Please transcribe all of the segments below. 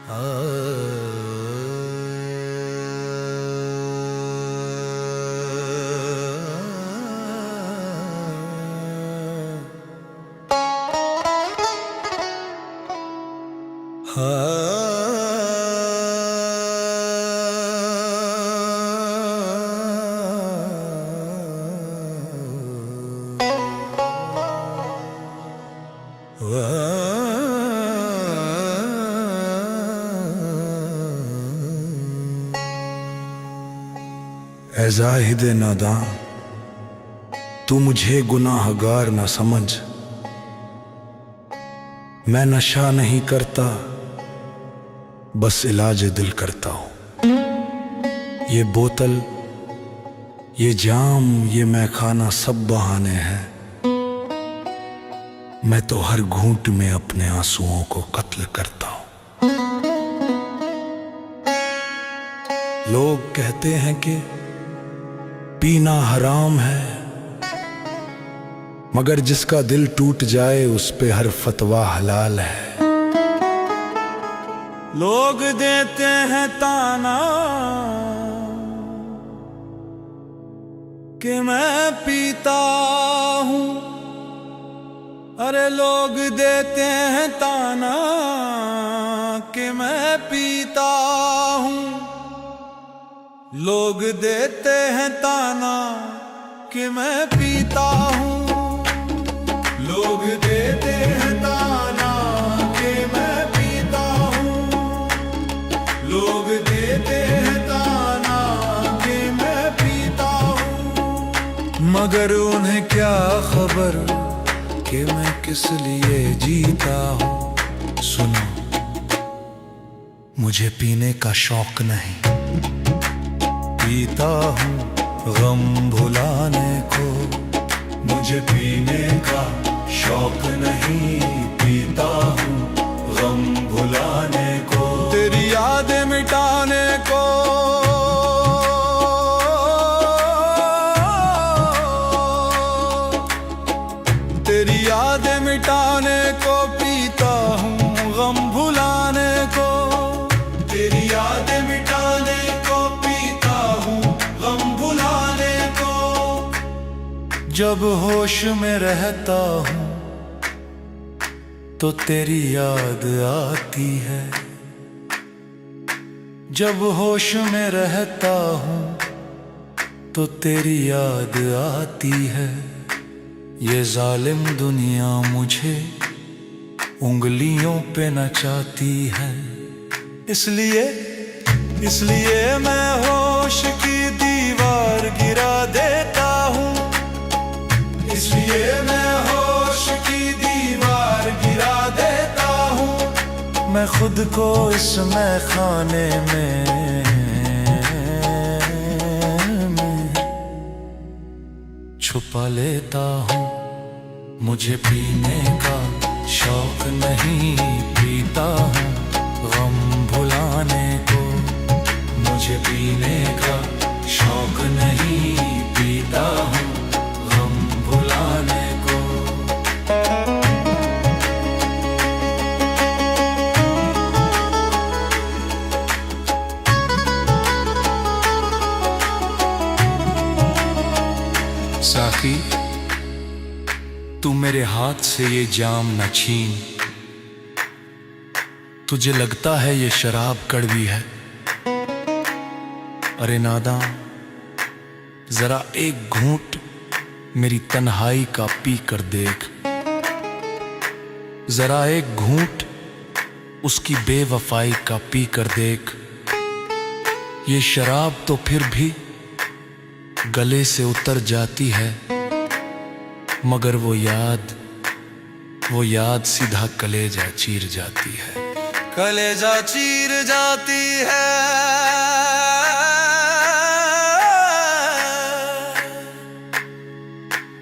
ऐ ज़ाहिद नादां, तू मुझे गुनाहगार ना समझ। मैं नशा नहीं करता, बस इलाज दिल करता हूँ। ये बोतल, ये जाम, ये मैखाना सब बहाने हैं। मैं तो हर घूंट में अपने आंसुओं को कत्ल करता हूँ। लोग कहते हैं कि पीना हराम है, मगर जिसका दिल टूट जाए उस पे हर फतवा हलाल है। लोग देते हैं ताना कि मैं पीता हूँ, अरे लोग देते हैं ताना कि मैं पीता हूँ। लोग देते हैं ताना कि मैं पीता हूँ। लोग देते हैं ताना कि मैं पीता हूँ। लोग देते हैं ताना कि मैं पीता हूँ। मगर उन्हें क्या खबर कि मैं किस लिए जीता हूँ। सुनो, मुझे पीने का शौक नहीं, पीता हूँ गम भुलाने को। मुझे पीने का शौक नहीं, पीता हूँ गम भुलाने को। तेरी यादें मिटाने को, तेरी यादें मिटाने को पीता हूँ गम भुलाने को। तेरी यादें मिटाने को पीता हूँ गम भुलाने को। जब होश में रहता हूँ तो तेरी याद आती है। जब होश में रहता हूँ तो तेरी याद आती है। ये जालिम दुनिया मुझे उंगलियों पे नचाती है। इसलिए मैं होश की दीवार गिरा देता हूँ। इसलिए मैं होश की दीवार गिरा देता हूँ। मैं खुद को इस मैखाने में छुपा लेता हूँ। मुझे पीने का शौक नहीं, पीता हूँ गम भुलाने को। मुझे पीने का शौक नहीं, पीता हूँ गम भुलाने को। साकी, तू मेरे हाथ से ये जाम न छीन। तुझे लगता है ये शराब कड़वी है। अरे नादां, जरा एक घूंट मेरी तन्हाई का पी कर देख। जरा एक घूंट उसकी बेवफाई का पी कर देख। ये शराब तो फिर भी गले से उतर जाती है, मगर वो याद सीधा कलेजा चीर जाती है। कलेजा चीर जाती है।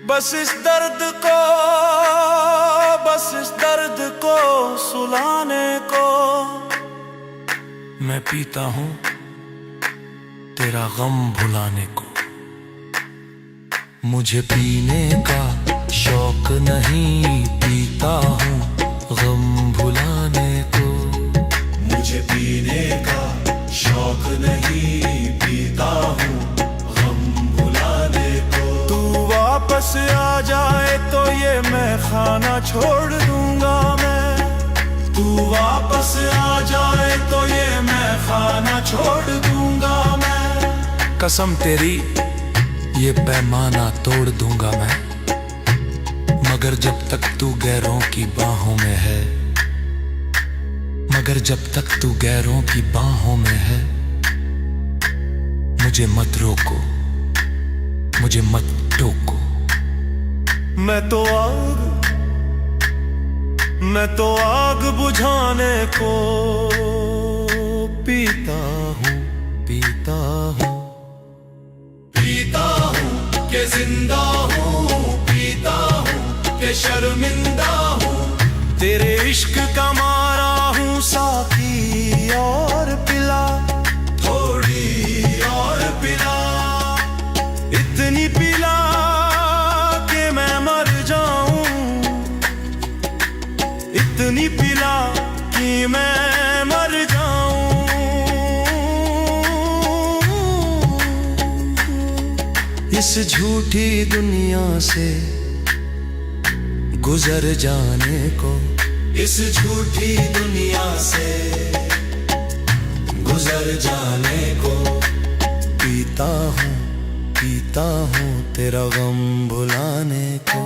बस इस दर्द को सुलाने को मैं पीता हूँ तेरा गम भुलाने को। मुझे पीने का शौक नहीं, पीता हूँ गम भुलाने को। मुझे तू वापस आ जाए तो ये मैं खाना छोड़ दूंगा मैं। कसम तेरी ये पैमाना तोड़ दूंगा मैं। मगर जब तक तू गैरों की बाहों में है, मगर जब तक तू गैरों की बाहों में है, मुझे मत रोको, मुझे मत टोको। मैं तो आग बुझाने को पीता हूँ, पीता हूँ, पीता हूँ कि जिंदा हूँ, पीता हूँ कि शर्मिंदा हूँ। तेरे इश्क का मारा हूँ साकी और पिला, थोड़ी और पिला, इतनी पिला कि मैं मर जाऊं, इतनी पिला कि मैं मर जाऊं। इस झूठी दुनिया से गुजर जाने को, इस झूठी दुनिया से गुजर जाने को, पीता हूँ तेरा गम भुलाने को।